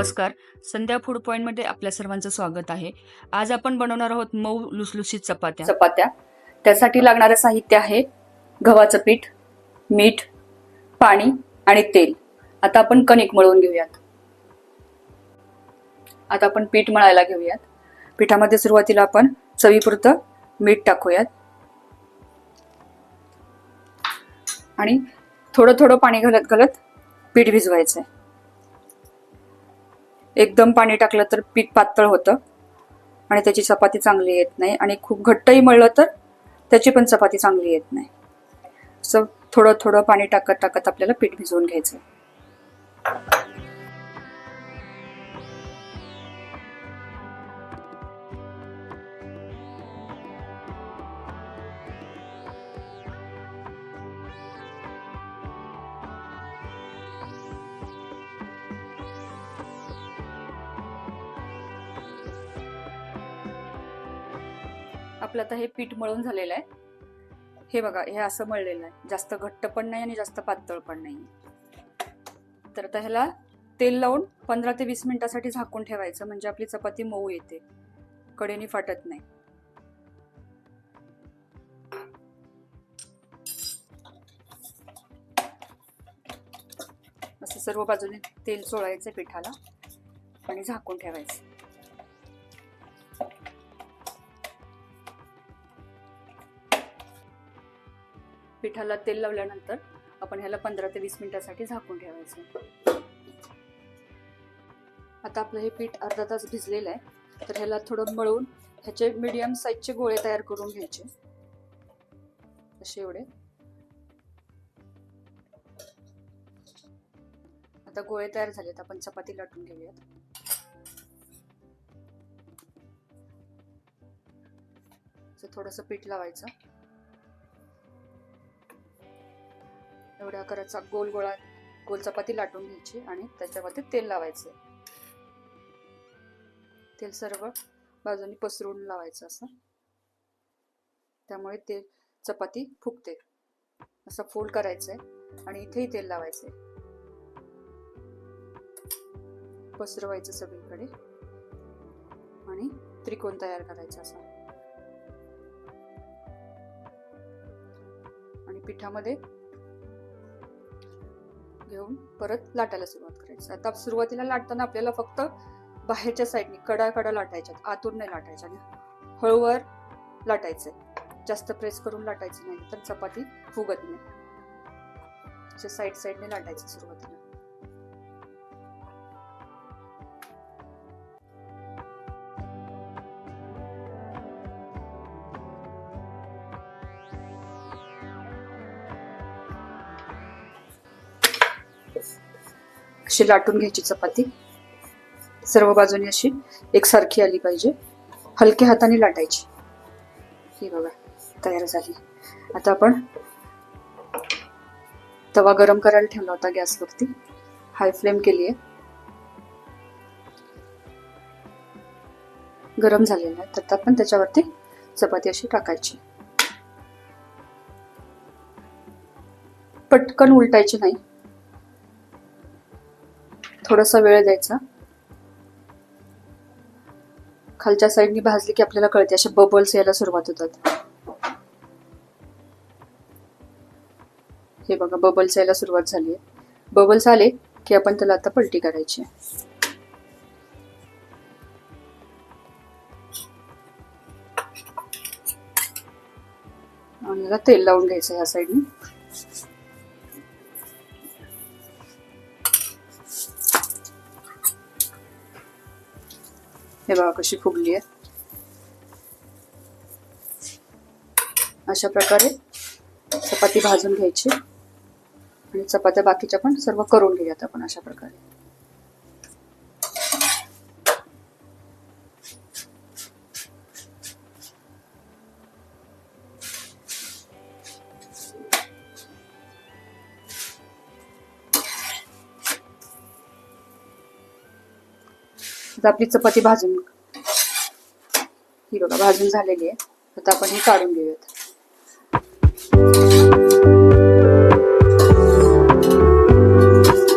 नमस्कार. संध्या फूड पॉइंटमध्ये आपल्या सर्वांचं स्वागत आहे. आज आपण बनवणार आहोत मऊ लुसलुशीत चपात्या. त्यासाठी लागणारं साहित्य आहे गव्हाचं पीठ, मीठ, पाणी आणि तेल. आता आपण कणिक मळून घेऊयात. आता आपण पीठ मळायला घेऊयात. पिठामध्ये सुरुवातीला आपण चवीपुरतं मीठ टाकूयात आणि थोडं थोडं पाणी घालत घालत पीठ भिजवायचंय. एकदम पाणी टाकलं तर पीठ पातळ होतं आणि त्याची चपाती चांगली येत नाही, आणि खूप घट्टही मळलं तर त्याची पण चपाती चांगली येत नाही. असं थोडं थोडं पाणी टाकत टाकत आपल्याला पीठ भिजवून घ्यायचं. आपलं आता हे पीठ मळून झालेलं आहे. हे बघा, हे असं मळलेलं आहे. जास्त घट्ट पण नाही आणि जास्त पातळ पण नाही. तर आता ह्याला तेल लावून 15 ते 20 मिनिटासाठी झाकून ठेवायचं, म्हणजे आपली चपाती मऊ येते, कडेने फाटत नाही. असं सर्व बाजूने तेल चोळायचं पिठाला आणि झाकून ठेवायचं. पिठाला तेल लावल्यानंतर आपण ह्याला 15 ते 20 मिनिटासाठी झाकून ठेवायचं. आता आपलं हे पीठ अर्धा तास भिजलेलं आहे. तर ह्याला थोडं मळून ह्याचे मीडियम साईजचे गोळे तयार करून घ्यायचे, असे एवढे. आता गोळे तयार झालेत, आपण चपाती लाटून घेऊयात. थोडंसं पीठ लावायचं. एवढ्या आकाराचा गोल चपाती लाटून घ्यायची आणि त्याच्यावरती तेल लावायचं. तेल सर्व बाजूनी पसरून लावायचं असं, त्यामुळे ते चपाती फुगते. असं फोल्ड करायचंय आणि इथेही तेल लावायचंय. पसरवायचं सगळीकडे आणि त्रिकोण तयार करायचा असा. आणि पिठामध्ये घेऊन परत लाटायला सुरुवात करायची. आता सुरुवातीला लाटताना आपल्याला फक्त बाहेरच्या साईडने कडा लाटायच्यात, आतून नाही लाटायच्या. हळूवार लाटायचंय, जास्त प्रेस करून लाटायचं नाही, तर चपाती फुगत नाही. साईडने लाटायचं सुरुवातीला. अशी लाटून घ्यायची चपाती. सर्व बाजूने अशी एकसारखी आली पाहिजे. हलक्या हाताने लाटायची. ही बघा, तयार झाली. आता आपण तवा गरम करायला ठेवला होता गॅसवरती. हाय फ्लेम केली आहे. गरम झालेला आहे. तर आपण त्याच्यावरती चपाती अशी टाकायची. पटकन उलटायची नाही, थोडासा वेळ द्यायचा. खालच्या साईडनी भाजली की आपल्याला कळते, असे बबल्स यायला सुरुवात होतात. हे बघा, बबल्स यायला सुरुवात झाली आहे. बबल्स आले की आपण त्याला आता पलटी करायची. आणि याला तेल लावून घ्यायचं ह्या साईडनी. हे बघा कशी फुगली आहे. अशा प्रकारे चपाती भाजून घ्यायची आणि चपात्या बाकीच्या पण सर्व करून घेऊयात आपण अशा प्रकारे. आपली चपाती भाजून, ही बघा भाजून झालेली आहे. आता आपण ही काढून घेऊयात.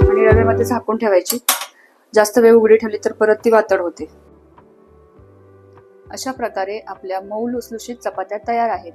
आणि रव्यामध्ये झाकून ठेवायची. जास्त वेळ उघडी ठेवली तर परत ती वातड होते. अशा प्रकारे आपल्या मऊ लुसलुशीत चपात्या तयार आहेत.